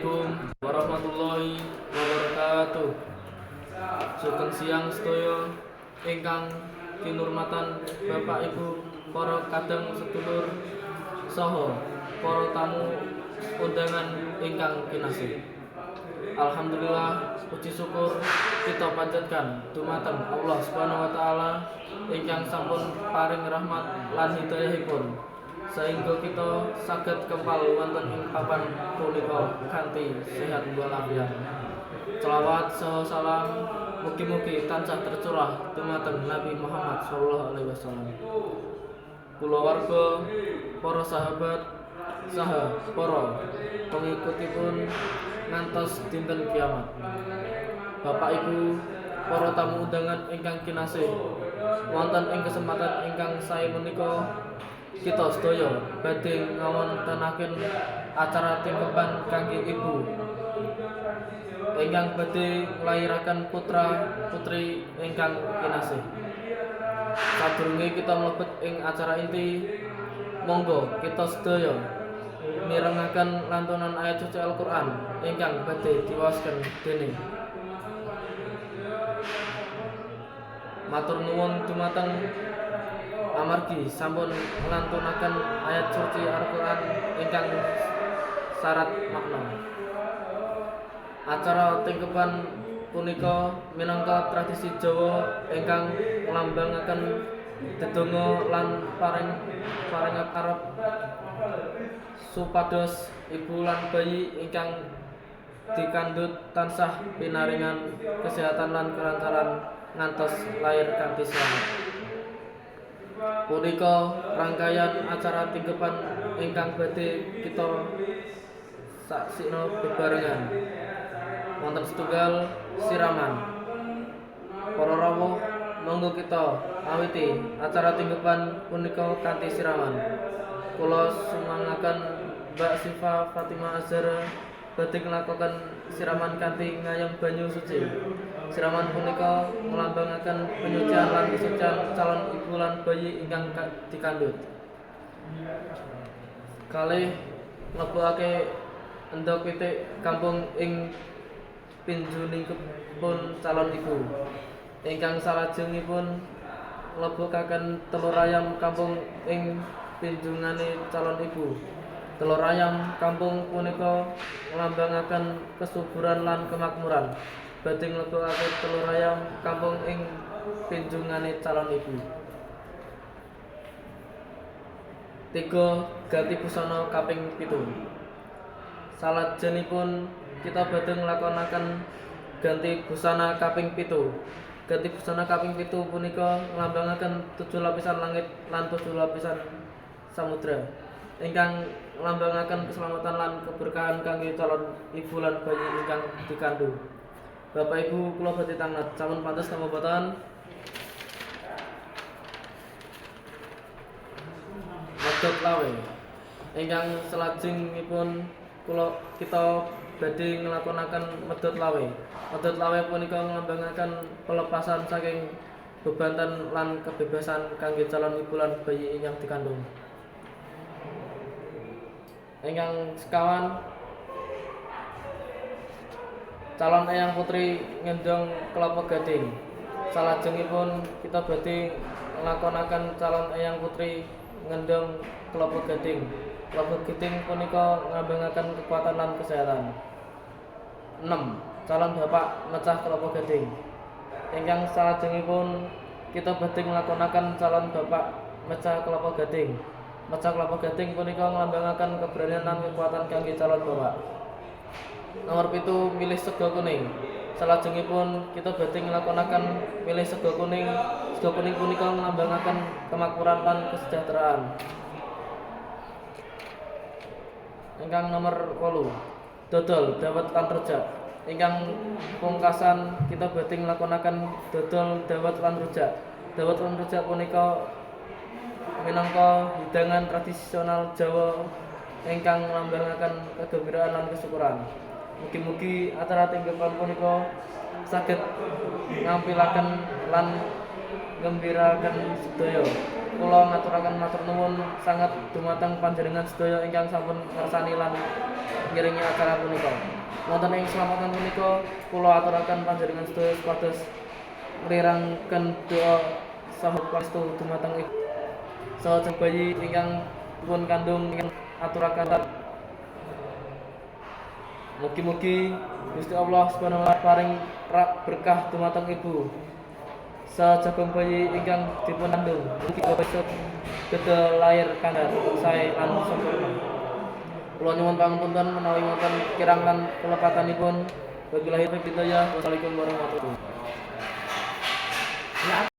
Assalamualaikum warahmatullahi wabarakatuh. Sugeng siang sedaya ingkang kinurmatan Bapak Ibu para kadang sedulur saha para tamu undangan ingkang kinasih. Alhamdulillah puji syukur kita panjatkan dumateng Allah Subhanahu wa taala ingkang sampun paring rahmat lan hidayahipun sehingga kita saged kempal wonten ing papan punika kanthi sehat walafiat. Selawat saha salam mugi-mugi tansah tercurah dumateng Nabi Muhammad sallallahu alaihi wasallam. Kulawarga, para sahabat, saha para pengikutipun ngantos dinten kiamat. Bapak Ibu, para tamu undangan ingkang kinasih, wonten ing kesempatan ingkang sae menika kita sedaya badhe ngawontenaken acara tingkeban kangge ibu ingkang badhe nglairaken putra putri ingkang kinasih. Sadurunge kita mlebet ing acara inti, monggo kita sedaya mirengaken lantunan ayat suci Al-Qur'an ingkang badhe diwaosken dening matur nuwun dumateng amargi sampun ngelantunaken ayat suci Al-Qur'an ingkang syarat makna. Acara tingkeban punika minangka tradisi Jawa ingkang nglambangaken dedonga lan paring arep supados ibu lan bayi ingkang dikandhut tansah pinaringan kesehatan lan kelancaran ngantos lair kanthi slamet. Punika rangkaian acara tingkeban ingkang badhe kita saksina bebarengan. Wonten setunggal siraman. Para rawuh, monggo kita awiti acara tingkeban punika kanthi siraman. Kula sumangaken Mbak Sifa Fatimah Azhara badhe nglakoken siraman kanthi ngayem banyu suci. Siraman punika nglambangaken penyucian lan kesucian calon ibu lan bayi ingkang dikandhut. Kalih mlebokake endhog pitik kampung ing pinjunipun calon ibu. Ingkang salajengipun mlebokaken telur ayam kampung ing pinjungane calon ibu. Telur ayam kampung punika nglambangaken kesuburan lan kemakmuran. Badhe nglebokake telur ayam kampung ing pinjungane calon ibu. 3. Ganti busana kaping 7. Salajengipun kita badhe nglakonaken ganti busana kaping 7. Ganti busana kaping 7 punika nglambangaken 7 lapisan langit lan 7 lapisan samudra ingkang nglambangaken keselamatan lan keberkahan kangge calon ibu lan bayi ingkang dikandhut. Bapak Ibu kula badhe tangnget sampun pantes napa boten? Medhot lawe. Ingkang salajengipun kita badhe nglakonaken medhot lawe. Medhot lawe punika nglambangaken pelepasan saking bebanten lan kebebasan kangge calon ibu lan bayi ingkang dikandung. Ingkang sekawan, calon eyang putri ngendong kelapa gading. Salajengipun kita badhe nglakonaken calon eyang putri ngendong kelapa gading. Kelapa gading punika nglambangaken kekuatan lan kesehatan. 6. Calon bapak mecah kelapa gading. Ingkang salajengipun kita badhe nglakonaken calon bapak mecah kelapa gading. Mecah kelapa gading punika nglambangaken keberanian lan kekuatan kangge calon bapak. Nomor 7. Milih sega kuning. Salajengipun kita badhe nglakonaken milih sega kuning. Sega kuning punika nglambangaken kemakmuran lan kesejahteraan. Ingkang nomor 8. Dodol, dawet lan rujak. Ingkang pungkasan kita badhe nglakonaken dodol, dawet lan rujak. Dawet lan rujak punika minangka hidangan tradisional Jawa ingkang nglambangaken kegembiraan lan kesyukuran. Mugi-mugi acara tingkeban punika saged ngampilaken lan nggembiraken sedaya. Kula ngaturaken matur nuwun sanget dumateng panjenengan sedaya ingkang sampun ngersani lan ngiringi acara punika. Wonten ing slametan punika kula aturaken panjenengan sedaya supados nglirangken doa saha pastu dumateng Ibu saha bayi ingkang pun kandung ingkang aturaken. Mugi-mugi Gusti Allah Subhanahu wa taala paring berkah dumateng Ibu sajagong bayi ingkang dipun kandung. Mugi besok gedhe lair kandhar sae lan sempurna. Kula nyuwun pangapunten menawi wonten kirang lan kelepatanipun. Wabillahi taufiq hidayah. Wassalamualaikum warahmatullahi wabarakatuh.